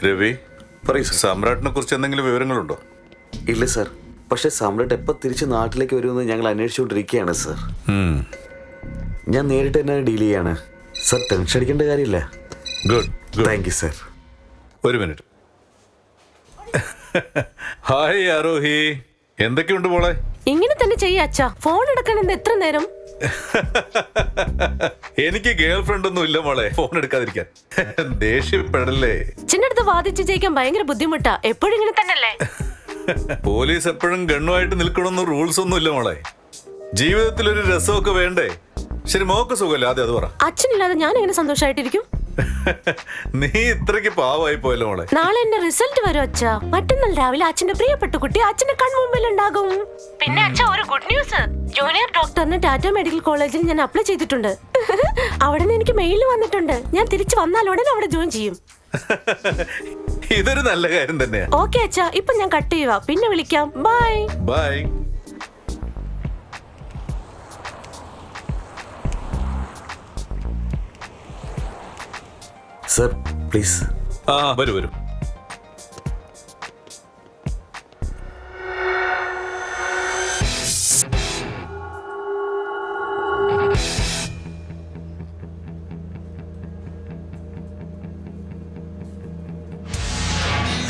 രവി, പറയൂ സർ. സമ്രാട്ടിനെ കുറിച്ച് എന്തെങ്കിലും വിവരങ്ങളുണ്ടോ? ഇല്ല സർ, പക്ഷെ സമ്രാട്ട് എപ്പോൾ തിരിച്ച് നാട്ടിലേക്ക് വരുമെന്ന് ഞങ്ങൾ അന്വേഷിച്ചുകൊണ്ടിരിക്കുകയാണ് സർ. ഞാൻ നേരിട്ട് തന്നെ ഡീൽ ചെയ്യാണ് സർ, ടെൻഷൻ അടിക്കേണ്ട കാര്യമില്ല. ഗുഡ്. Thank you sir. ഒരു മിനിറ്റ്. ഹായ് ആരോഹി, എന്തൊക്കെയുണ്ട് മോളെ? ഇങ്ങനെ തന്നെ ചെയ്യ അച്ഛാ. ഫോൺ എടുക്കണെന്ന് എത്ര നേരം? എനിക്ക് ഗേൾ ഫ്രണ്ട് ഒന്നും ഇല്ല മോളെ, ഫോൺ എടുക്കാതിരിക്കാൻ. ദേഷ്യപ്പെടല്ലേ. അച്ഛൻ്റെ അടുത്ത് വാദിച്ച് ജയിക്കാൻ ഭയങ്കര ബുദ്ധിമുട്ടാ. എപ്പോഴും ഇങ്ങനെ തന്നെയല്ലേ? പോലീസ് എപ്പോഴും ഗണ്ണുമായിട്ട് നിൽക്കണമെന്ന് റൂൾസ് ഒന്നും ഇല്ല മോളെ. ജീവിതത്തിൽ ഒരു രസമൊക്കെ വേണ്ടേ? ശരി, മോക്ക് സുഖമല്ലേ? ആദ്യം അത് പറ. അച്ഛനില്ലാതെ ഞാൻ എങ്ങനെ സന്തോഷമായിട്ടിരിക്കും? നീ ഇത്രയ്ക്ക് പാവമായി പോയല്ലോ മോളെ. നാളെ എന്റെ റിസൾട്ട് വരും അച്ഛാ. മറ്റന്നാൾ രാവിലെ അച്ഛന്റെ പ്രിയപ്പെട്ട കുട്ടി അച്ഛന്റെ കൺമുമ്പിൽ ഉണ്ടാകും. പിന്നെ അച്ഛാ, ഒരു ഗുഡ് ന്യൂസ്. ജൂനിയർ ഡോക്ടറിന് ടാറ്റ മെഡിക്കൽ കോളേജിൽ ഞാൻ അപ്ലൈ ചെയ്തിട്ടുണ്ട്. അവിടെ നിന്ന് എനിക്ക് മെയിൽ വന്നിട്ടുണ്ട്. ഞാൻ തിരിച്ചു വന്നാൽ ഉടനെ അവിടെ ജോയിൻ ചെയ്യും. ഇതൊരു നല്ല കാര്യം തന്നെയാ. ഓക്കെ അച്ഛാ, ഇപ്പൊ ഞാൻ കട്ട് ചെയ്യുക. പിന്നെ വിളിക്കാം. Bye bye. Sir please. വരൂ വരൂ.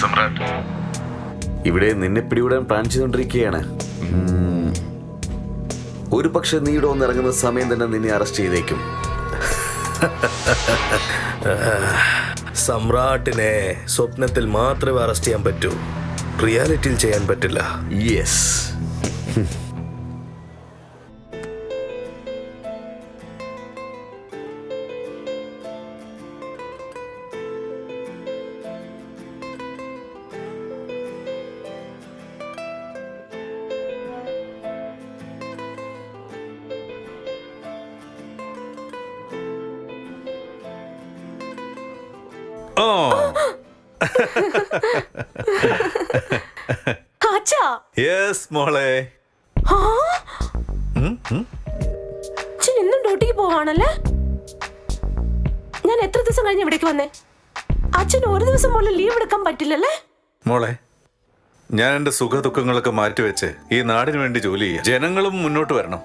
സമ്രാട്ട്, ഇവിടെ നിന്നെ പിടികൂടാൻ പ്ലാൻ ചെയ്തുകൊണ്ടിരിക്കുകയാണ്. ഒരു പക്ഷെ നീ ഇവിടെ വന്നിറങ്ങുന്ന സമയം തന്നെ നിന്നെ അറസ്റ്റ് ചെയ്തേക്കും. സമ്രാട്ടിനെ സ്വപ്നത്തിൽ മാത്രമേ അറസ്റ്റ് ചെയ്യാൻ പറ്റൂ, റിയാലിറ്റിയിൽ ചെയ്യാൻ പറ്റില്ല. യെസ്. അച്ഛാ. യെസ് മോളെ. അച്ഛൻ ഇന്നും ഡ്യൂട്ടിക്ക് പോവാണല്ലേ? ഞാൻ എത്ര ദിവസം കഴിഞ്ഞ് ഇവിടേക്ക് വന്നേ? അച്ഛന് ഒരു ദിവസം പോലും ലീവ് എടുക്കാൻ പറ്റില്ലല്ലേ? മോളെ, ഞാൻ എൻ്റെ സുഖ ദുഃഖങ്ങളൊക്കെ മാറ്റിവെച്ച് ഈ നാടിന് വേണ്ടി ജോലി ചെയ്യാം. ജനങ്ങളും മുന്നോട്ട് വരണം.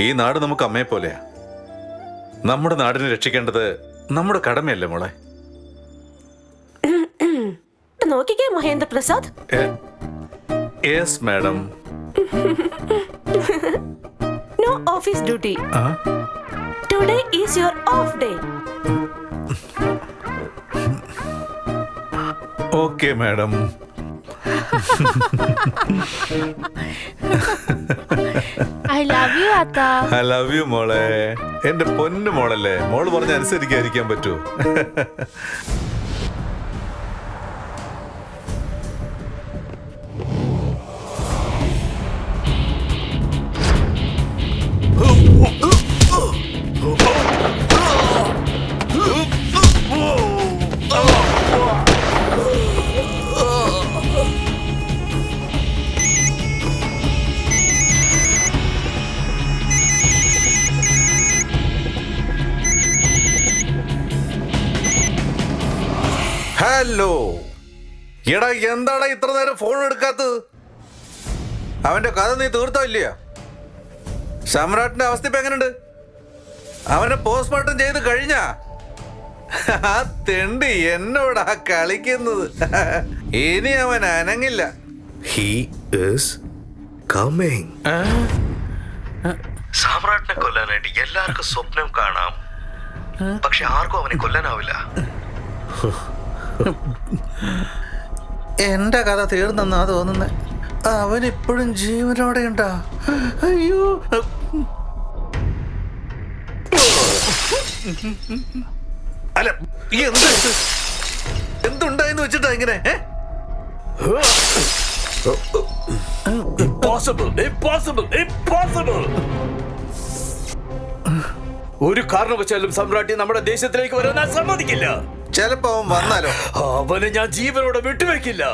ഈ നാട് നമുക്ക് അമ്മയെ പോലെയാ. നമ്മുടെ നാടിനെ രക്ഷിക്കേണ്ടത് നമ്മുടെ കടമയല്ലേ മോളെ? നോക്കിക്കേ Mahendra Prasad. Yes madam. No office duty. Today is your off day. Okay madam. I love you അത്ത. ഐ ലവ് യു മോളെ. എന്റെ പൊന്നു മോളല്ലേ, മോള് പറഞ്ഞ അനുസരിക്കാതിരിക്കാൻ പറ്റുമോ? ഹലോ, എടാ എന്താടാ ഇത്ര നേരം ഫോൺ എടുക്കാത്തത്? അവന്റെ കഥ നീ തീർത്തോ ഇല്ലയോ? സമ്രാട്ടിന്റെ അവസ്ഥ ഇപ്പൊ എങ്ങനെയുണ്ട്? അവനെ പോസ്റ്റ്മോർട്ടം ചെയ്ത് കഴിഞ്ഞാ? ആ തെണ്ടി എന്നോടാ കളിക്കുന്നത്. ഇനി അവൻ അനങ്ങില്ല. He is coming. സാമ്രാട്ടിനെ കൊല്ലാനായിട്ട് എല്ലാവർക്കും സ്വപ്നം കാണാം, പക്ഷെ ആർക്കും അവനെ കൊല്ലാനാവില്ല. എന്റെ കഥ തീർന്നെന്നാ തോന്നുന്നേ. അവൻ ഇപ്പോഴും ജീവനോടെ ഉണ്ടാ? അയ്യോ, അല്ല എന്തുണ്ടായെന്ന് വെച്ചിട്ടാ ഇങ്ങനെ? Impossible, impossible, impossible. ഒരു കാരണവശാലും സമ്രാട്ടി നമ്മുടെ ദേശത്തിലേക്ക് വരാൻ ഞാൻ സമ്മതിക്കില്ല. ചിലപ്പോ അവൻ വന്നാലോ? അവനെ ഞാൻ ജീവനോടെ വിട്ടുവെക്കില്ല.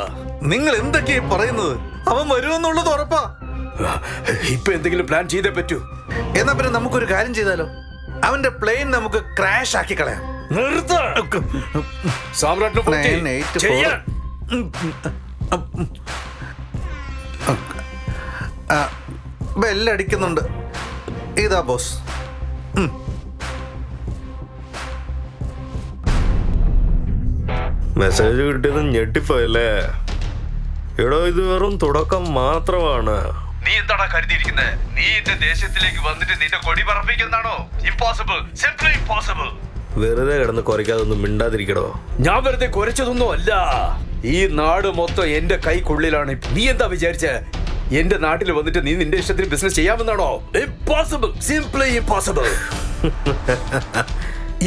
നിങ്ങൾ എന്തൊക്കെയാ പറയുന്നത്? അവൻ വരുമെന്നുള്ളത് ഉറപ്പാ. ഇപ്പൊ എന്തെങ്കിലും പ്ലാൻ ചെയ്തേ പറ്റൂ. എന്നാ പിന്നെ നമുക്കൊരു കാര്യം ചെയ്താലോ? അവന്റെ പ്ലെയിൻ നമുക്ക് ക്രാഷ് ആക്കി കളയാം. സാമ്രാട്ടിനെ പൊക്കി. 984. ചെയ്യാൻ. ബെല്ലടിക്കുന്നുണ്ട്. ഇതാ ബോസ്. മെസ്സേജ് കിട്ടിയത് ഞെട്ടിപ്പോയല്ലേ? എടോ, ഇത് വെറും തുടക്കം മാത്രമാണ്. നീ എന്താടാ കരുതിയിരിക്കുന്നത്? നീ എന്റെ ദേശത്തിലേക്ക് വന്നിട്ട് നിന്റെ കൊടി പറപ്പിക്കുന്നതാണോ? Impossible, simply impossible. വെറുതെ കിടന്ന് കുറയ്ക്കാതെ ഒന്നും മിണ്ടാതിരിക്കടോ. ഞാൻ വെറുതെ കുരച്ചതൊന്നും അല്ല. ഈ നാട് മൊത്തം എന്റെ കൈക്കുള്ളിലാണ്. നീ എന്താ വിചാരിച്ച എന്റെ നാട്ടിൽ വന്നിട്ട് നീ നിന്റെ ഇഷ്ടത്തിന് ബിസിനസ് ചെയ്യാമെന്നാണോ? Impossible, simply impossible.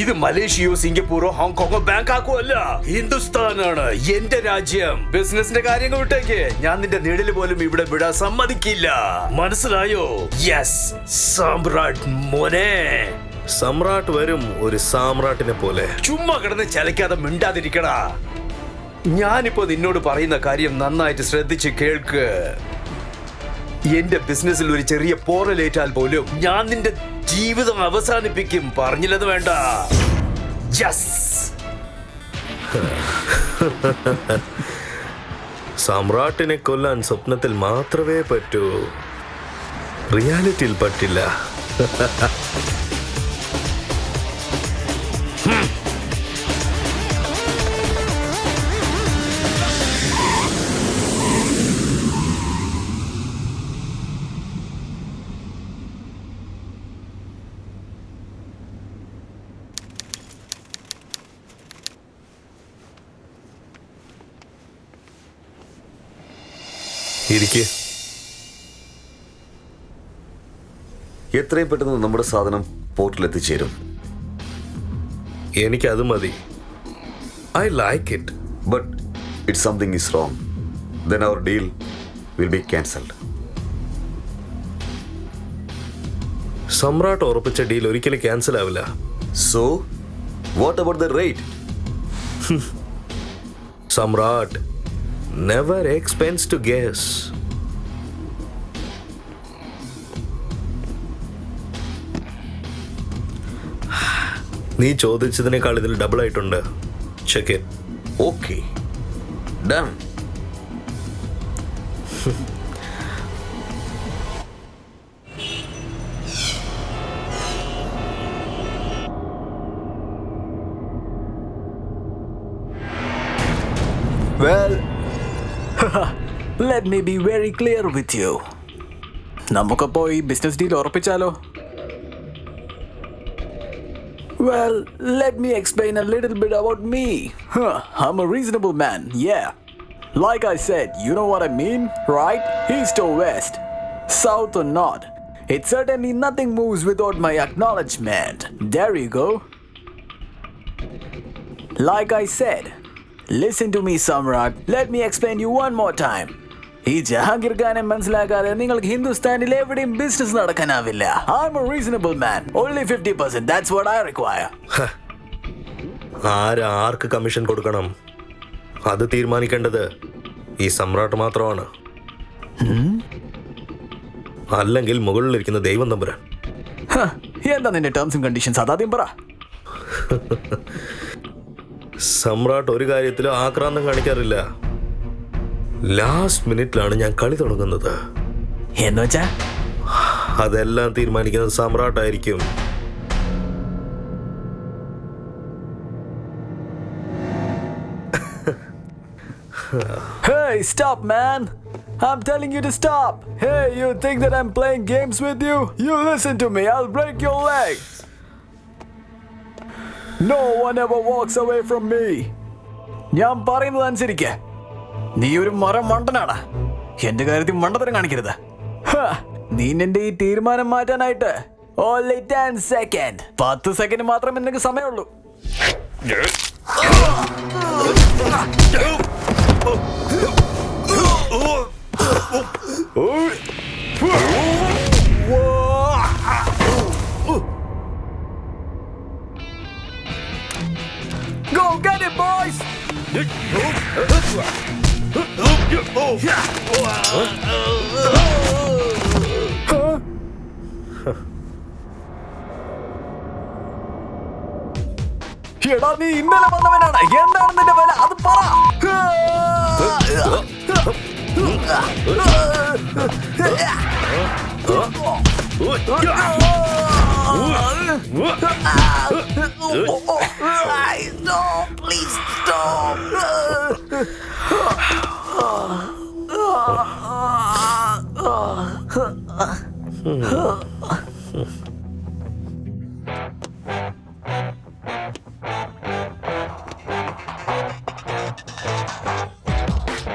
ഇത് മലേഷ്യയോ സിംഗപ്പൂരോ ഹോങ്കോങ്ങോ ബാങ്കോക്കോ അല്ല, ഹിന്ദുസ്ഥാനാണ് എന്റെ രാജ്യം. ബിസിനസിന്റെ കാര്യങ്ങൾ വിട്ടേക്ക്. ഞാൻ നിന്റെ നിഴല് പോലും ഇവിടെ വിടാൻ സമ്മതിക്കില്ല. മനസ്സിലായോ? യെസ് സാമ്രാട്ട് മോനെ. സമ്രാട്ട് വരും, ഒരു സാമ്രാട്ടിനെ പോലെ. ചുമ്മാ കിടന്ന് ചലക്കാതെ മിണ്ടാതിരിക്കടാ. ഞാനിപ്പോ നിന്നോട് പറയുന്ന കാര്യം നന്നായിട്ട് ശ്രദ്ധിച്ച് കേൾക്ക്. എന്റെ ബിസിനസ്സിൽ ഒരു ചെറിയ പോറലേറ്റാൽ പോലും ഞാൻ നിന്റെ ജീവിതം അവസാനിപ്പിക്കും. പറഞ്ഞില്ലെന്ന് വേണ്ട. യെസ്. സമ്രാട്ടിനെ കൊല്ലാൻ സ്വപ്നത്തിൽ മാത്രമേ പറ്റൂ, റിയാലിറ്റിയിൽ പറ്റില്ല. ഇരിക്കേ. എത്രയും പെട്ടെന്ന് നമ്മുടെ സാധനം പോർട്ടിൽ എത്തിച്ചേരും. എനിക്കത് മതി. I like it. But it something is wrong. Then our deal will be cancelled. Samrat ഉറപ്പിച്ച ഡീൽ ഒരിക്കലും ക്യാൻസൽ ആവില്ല. So what about the rate? Samrat never expends to guess. നീ ചോദിച്ചതിനേക്കാൾ ഇതിൽ ഡബിൾ ആയിട്ടുണ്ട്. Check it. Okay, done. Well, let me be very clear with you. നമുക്കപ്പോ ഈ business deal ഉറപ്പിച്ചാലോ? Well, let me explain a little bit about me. I'm a reasonable man, yeah. Like I said, you know what I mean, right? East or west, south or north. It's certainly nothing moves without my acknowledgement. There you go. Like I said, listen to me, Samrat. Let me explain you one more time. ഈ ജഹാംഗീർ ഖാനെ മനസ്സിലാക്കാതെ നിങ്ങൾക്ക് ഹിന്ദുസ്ഥാനിൽ എവിടെയും business നടക്കാനാവില്ല. I'm a reasonable man. Only 50%. That's what I require. Arc commission കൊടുക്കണം അത് തീരുമാനിക്കേണ്ടത് ഈ സമ്രാട്ട് മാത്രമാണ്. അല്ലെങ്കിൽ മുകളിലിരിക്കുന്ന ദൈവം തമ്പുരാൻ. എന്താ നിന്റെ ടേംസും കണ്ടീഷൻസ്? അതാദ്യം പറ. സമ്രാട്ട് ഒരു കാര്യത്തിലും ആക്രാന്തം കാണിക്കാറില്ല. ലാസ്റ്റ് മിനിറ്റിലാണ് ഞാൻ കളി തുടങ്ങുന്നത്. എന്ന് വെച്ചാ അതെല്ലാം തീരുമാനിക്കുന്നത് സമ്രാട്ടായിരിക്കും. Hey, stop, man. I'm telling you to stop. Hey, you think that I'm playing games with you? You listen to me. I'll break your leg. No one ever walks away from me. ഞാൻ പറയുന്നത് അനുസരിക്ക. നീ ഒരു മരം മണ്ടനാണ്. എന്റെ കാര്യത്തിൽ മണ്ടത്തരം കാണിക്കരുത്. നീ നിന്റെ ഈ തീരുമാനം മാറ്റാനായിട്ട് only 10 seconds. 10 സെക്കൻഡ് മാത്രമേ നിനക്ക് സമയമുള്ളൂ. Go get it, boys! എടാ നീ ഇന്നലെ വന്നവനാണ്. എന്താണ് നിന്റെ വില? അത് പറ. Please stop.